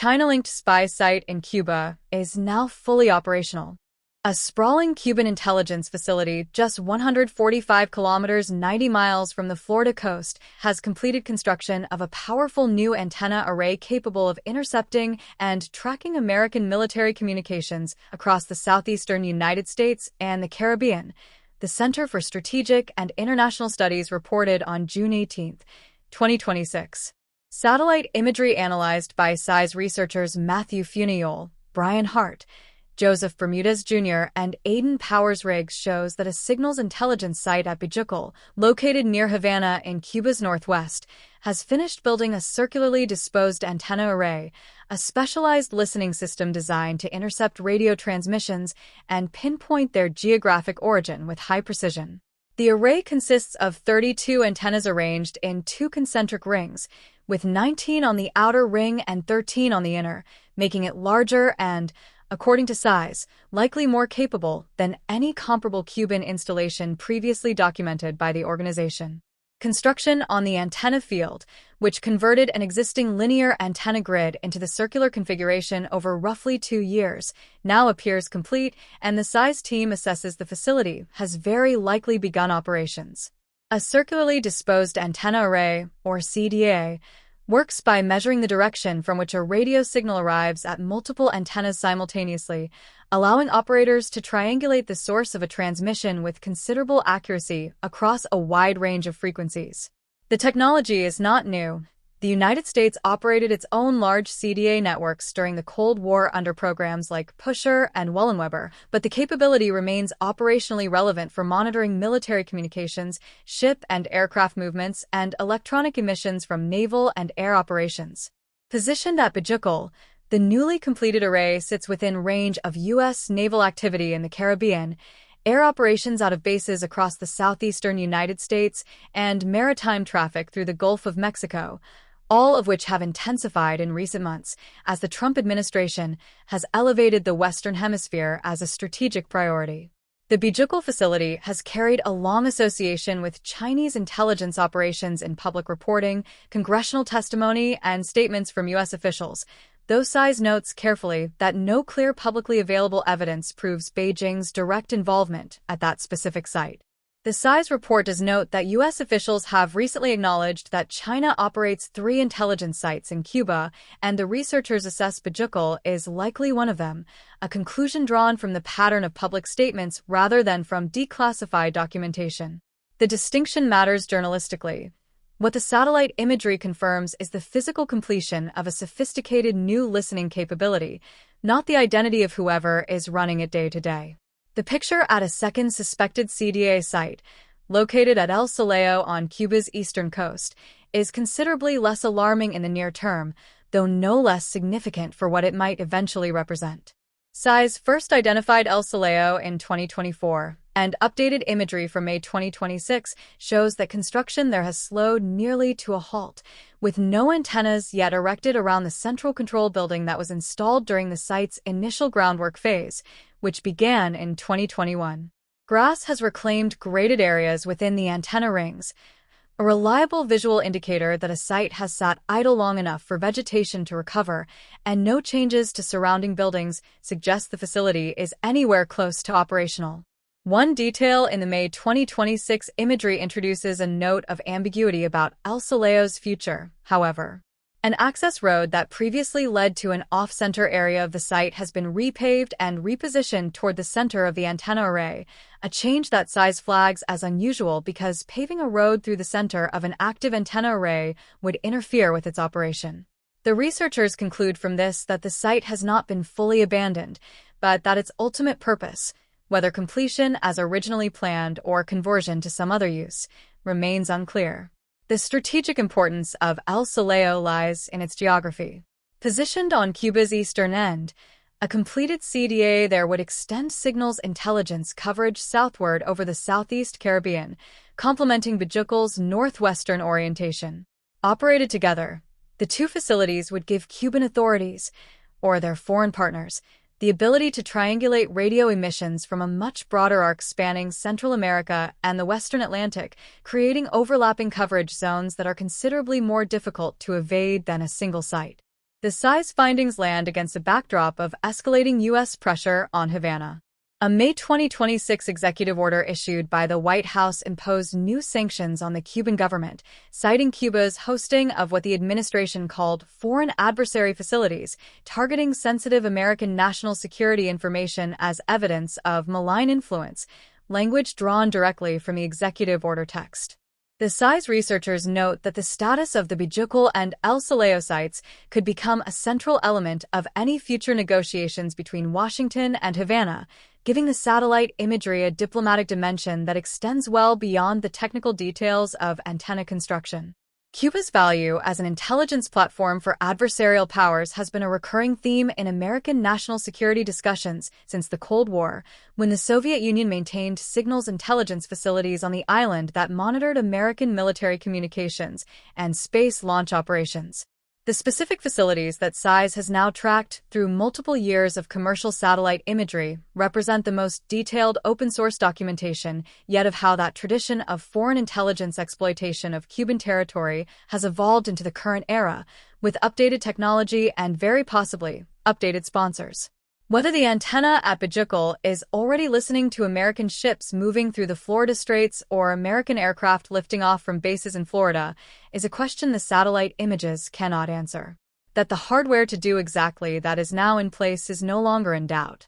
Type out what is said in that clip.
China-linked spy site in Cuba is now fully operational. A sprawling Cuban intelligence facility just 145 kilometers 90 miles from the Florida coast has completed construction of a powerful new antenna array capable of intercepting and tracking American military communications across the southeastern United States and the Caribbean, the Center for Strategic and International Studies reported on June 18, 2026. Satellite imagery analyzed by CSIS researchers Matthew Funiol, Brian Hart, Joseph Bermudez Jr., and Aidan Powers-Riggs shows that a signals intelligence site at Bejucal, located near Havana in Cuba's northwest, has finished building a circularly disposed antenna array, a specialized listening system designed to intercept radio transmissions and pinpoint their geographic origin with high precision. The array consists of 32 antennas arranged in two concentric rings, with 19 on the outer ring and 13 on the inner, making it larger and, according to CSIS, likely more capable than any comparable Cuban installation previously documented by the organization. Construction on the antenna field, which converted an existing linear antenna grid into the circular configuration over roughly 2 years, now appears complete, and the CSIS team assesses the facility has very likely begun operations. A circularly disposed antenna array, or CDAA, works by measuring the direction from which a radio signal arrives at multiple antennas simultaneously, allowing operators to triangulate the source of a transmission with considerable accuracy across a wide range of frequencies. The technology is not new. The United States operated its own large CDAA networks during the Cold War under programs like Pusher and Wellenweber, but the capability remains operationally relevant for monitoring military communications, ship and aircraft movements, and electronic emissions from naval and air operations. Positioned at Bejucal, the newly completed array sits within range of U.S. naval activity in the Caribbean, air operations out of bases across the southeastern United States, and maritime traffic through the Gulf of Mexico, all of which have intensified in recent months as the Trump administration has elevated the Western Hemisphere as a strategic priority. The Bejucal facility has carried a long association with Chinese intelligence operations in public reporting, congressional testimony, and statements from U.S. officials, though CSIS notes carefully that no clear publicly available evidence proves Beijing's direct involvement at that specific site. The CSIS report does note that U.S. officials have recently acknowledged that China operates 3 intelligence sites in Cuba, and the researchers assess Bejucal is likely one of them, a conclusion drawn from the pattern of public statements rather than from declassified documentation. The distinction matters journalistically. What the satellite imagery confirms is the physical completion of a sophisticated new listening capability, not the identity of whoever is running it day to day. The picture at a second suspected CDAA site, located at El Salao on Cuba's eastern coast, is considerably less alarming in the near term, though no less significant for what it might eventually represent. CSIS first identified El Salao in 2024, and updated imagery from May 2026 shows that construction there has slowed nearly to a halt, with no antennas yet erected around the central control building that was installed during the site's initial groundwork phase, which began in 2021. Grass has reclaimed graded areas within the antenna rings, a reliable visual indicator that a site has sat idle long enough for vegetation to recover, and no changes to surrounding buildings suggest the facility is anywhere close to operational. One detail in the May 2026 imagery introduces a note of ambiguity about El Salao's future, however. An access road that previously led to an off-center area of the site has been repaved and repositioned toward the center of the antenna array, a change that CSIS flags as unusual because paving a road through the center of an active antenna array would interfere with its operation. The researchers conclude from this that the site has not been fully abandoned, but that its ultimate purpose, whether completion as originally planned or conversion to some other use, remains unclear. The strategic importance of El Salao lies in its geography. Positioned on Cuba's eastern end, a completed CDAA there would extend signals intelligence coverage southward over the southeast Caribbean, complementing Bejucal's northwestern orientation. Operated together, the two facilities would give Cuban authorities, or their foreign partners, the ability to triangulate radio emissions from a much broader arc spanning Central America and the Western Atlantic, creating overlapping coverage zones that are considerably more difficult to evade than a single site. The CSIS findings land against a backdrop of escalating U.S. pressure on Havana. A May 2026 executive order issued by the White House imposed new sanctions on the Cuban government, citing Cuba's hosting of what the administration called foreign adversary facilities, targeting sensitive American national security information as evidence of malign influence, language drawn directly from the executive order text. The CSIS researchers note that the status of the Bejucal and El Salao sites could become a central element of any future negotiations between Washington and Havana, giving the satellite imagery a diplomatic dimension that extends well beyond the technical details of antenna construction. Cuba's value as an intelligence platform for adversarial powers has been a recurring theme in American national security discussions since the Cold War, when the Soviet Union maintained signals intelligence facilities on the island that monitored American military communications and space launch operations. The specific facilities that CSIS has now tracked through multiple years of commercial satellite imagery represent the most detailed open-source documentation yet of how that tradition of foreign intelligence exploitation of Cuban territory has evolved into the current era, with updated technology and very possibly updated sponsors. Whether the antenna at Bejucal is already listening to American ships moving through the Florida Straits or American aircraft lifting off from bases in Florida is a question the satellite images cannot answer. That the hardware to do exactly that is now in place is no longer in doubt.